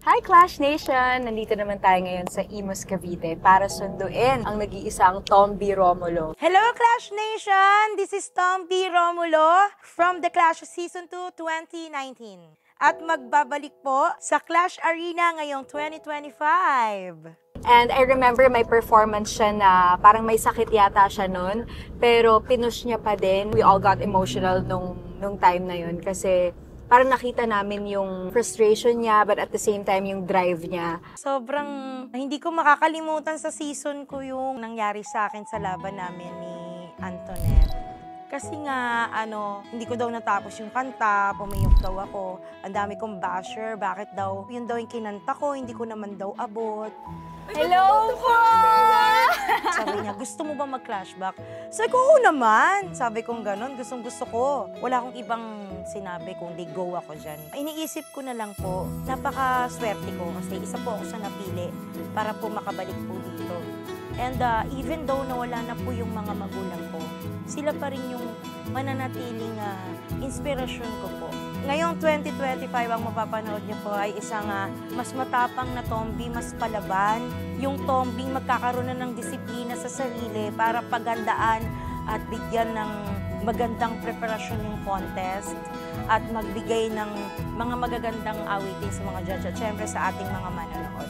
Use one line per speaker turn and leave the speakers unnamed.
Hi Clash Nation! Nandito naman tayo ngayon sa Imus, Cavite para sunduin ang nag-iisang Tomby Romulo.
Hello Clash Nation! This is Tomby Romulo from the Clash Season 2 2019. At magbabalik po sa Clash Arena ngayong 2025.
And I remember may performance siya na parang may sakit yata siya nun, pero pinush niya pa din. We all got emotional nung time na yun kasi parang nakita namin yung frustration niya, but at the same time, yung drive niya.
Sobrang hindi ko makakalimutan sa season ko yung nangyari sa akin sa laban namin ni Antoinette. Kasi nga, hindi ko daw natapos yung kanta, pumiyok daw ako. Ang dami kong basher, bakit daw? Yun daw yung kinanta ko, hindi ko naman daw abot.
Hello po!
Sabi niya, gusto mo ba mag-clashback? Sabi ko, oo naman. Sabi kong ganun, gustong-gusto ko. Wala akong ibang sinabi kundi go ako dyan. Iniisip ko na lang po, napaka-swerte ko kasi isa po ako sa napili para po makabalik po dito. And even though nawala na po yung mga magulang ko, sila pa rin yung mananatiling inspirasyon ko po. Ngayong 2025, ang mapapanood niyo po ay isang mas matapang na Tomby, mas palaban. Yung Tomby magkakaroon na ng disiplina sa sarili para pagandaan at bigyan ng magandang preparasyon yung contest at magbigay ng mga magagandang awitin sa mga judge at syempre sa ating mga manonood.